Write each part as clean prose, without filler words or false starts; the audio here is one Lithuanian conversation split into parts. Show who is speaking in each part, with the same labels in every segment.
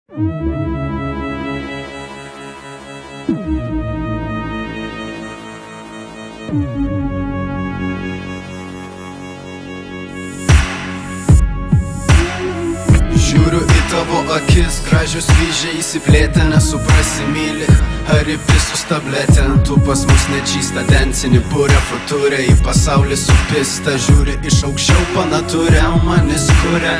Speaker 1: Žiūriu į tavo akis, gražios vyžiai įsiplėtę, nesuprasi myli. Haripisų tabletė, tu pas mus nečysta densinį purę futurę, į pasaulį supista, žiūri iš aukščiau panaturę, manis kuria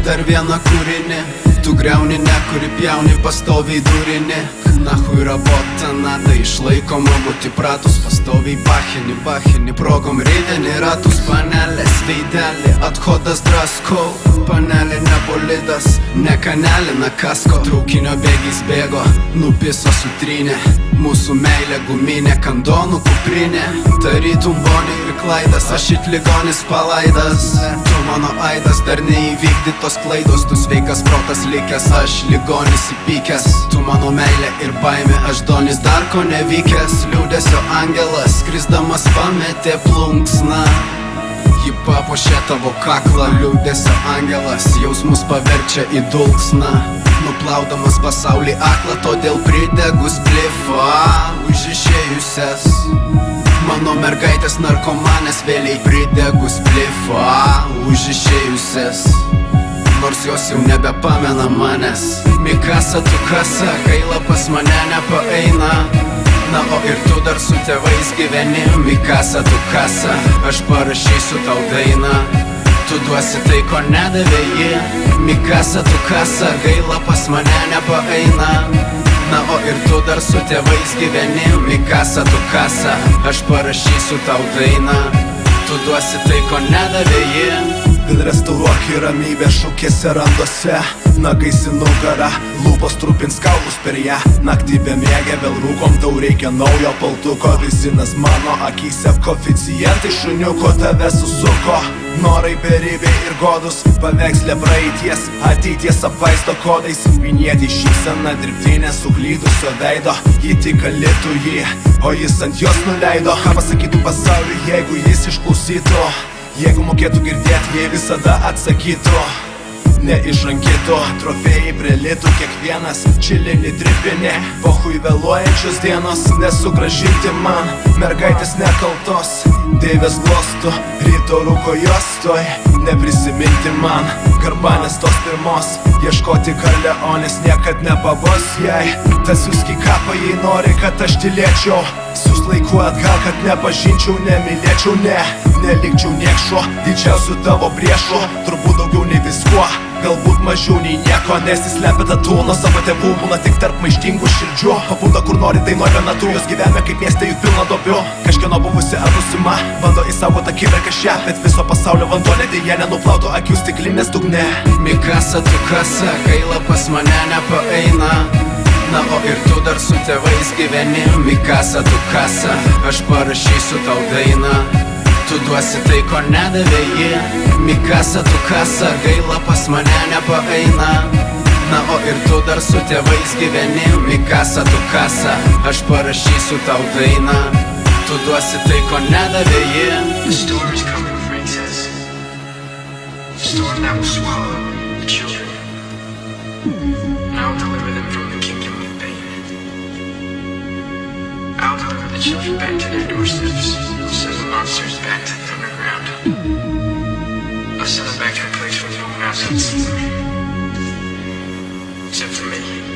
Speaker 1: dar vieną kūrinį. Tu griauni, nekuri pjauni, pastoviai durini. Nahui rabota, nada išlaikoma, būti pratus, pastoviai bachini, progom ridenį ratus, panelės veidelį, athodas drasko. Panelė ne bolidas, ne kanelė, na kasko. Traukinio bėgiais bėgo, nupiso sutrynė. Mūsų meilė guminė, kandonų kuprinė. Tarytum Bonnie ir Klaidas, aš it ligonis palaidas. Tu mano aidas, dar neįvykdytos klaidos. Tu sveikas protas likęs, aš ligonis įpykęs. Tu mano meilė ir baimė, aš donis dar ko nevykęs. Liūdesio angelas, skrisdamas pametė plunksną. Ji papuošė tavo kaklą, liūdesio angelas, jausmus paverčia į dulksną. Nuplaudamas pasaulį aklą, todėl pridegus plifą už išėjusias. Mano mergaitės narkomanės, vėliai pridegus plifą už išėjusias. Nors jos jau nebepamena manęs. Mikasa, tu kasa, gaila pas mane nepaeina. Na o ir tu dar su tėvais gyveni. Mikasa, tu kasa, aš parašysiu tau dainą. Tu duosi tai, ko nedavė ji. Mikasa, tu kasa, gaila pas mane nepaeina. Na o ir tu dar su tėvais gyveni. Mikasa, tu kasa, aš parašysiu tau dainą. Tu duosi tai, ko nedavė ji.
Speaker 2: Vėl restauruok į ramybę, šaukėsi randuose. Nagais į nugarą, lūpos trupins kaulus per ją. Naktį bemiegę, vėl rūkom, tau reikia naujo paltuko. Rizinas mano akyse, koeficientai šuniuko tave susuko. Norai beribiai ir godus, paveikslė praeities, ateities apvaisto kodais. Vinietį šypseną, dirbtinė suklydusio veido. Ji tik alitų jį, o jis ant jos nuleido. Ką pasakytų pasauliui, jeigu jis išklausytų? Jeigu mokėtų girdėti, jei visada atsakytų. Neišrankytų, trofėjai prilitų kiekvienas. Čilinį dripinė, pohui vėluojančios dienos. Nesugražinti man, mergaitės nekaltos. Deivės glostų, ryto rūko jos toj. Neprisiminti man, garbanės tos pirmos. Ieškoti Karleonės niekad nepabos jai. Tas viski kapą, jei nori, kad aš tylėčiau. Siūs laiku atgal, kad nepažinčiau, nemylėčiau, nelikčiau niekšo. Didžiausiu tavo priešu, turbūt daugiau nei viskuo. Galbūt mažiau nei nieko, nes jis slepia tatų nuo savo tėvų. Būna tik tarp maištingų širdžių. Pabūna kur nori, tai nuo metu. Jos gyvenime kaip mieste juk pilna duobių. Kažkieno buvusi ar būsima bando įsaugoti akimirką šią, bet viso pasaulio vanduo dėja nenuplautų akių stiklinės dugne.
Speaker 1: Mikasa, tu kasa, gaila pas mane nepaeina. Na o ir tu dar su tėvais gyveni. Mikasa, tu kasa, aš parašysiu tau dainą. Tu duosi tai, ko nedavė ji. Mikasa, tu kasa, gaila pas mane nepaeina. Na o ir tu dar su tėvais gyveni. Mikasa, tu kasa, aš parašysiu tau dainą. Tu duosi tai, ko nedavė ji.
Speaker 3: The storm is coming, Frank says. The storm that will swallow the children. And I'll deliver them from the kingdom of pain. I'll deliver the children back to their doorsteps. Send the monsters back to the underground. I'll send them back to a place where no one else can see them. Except for me.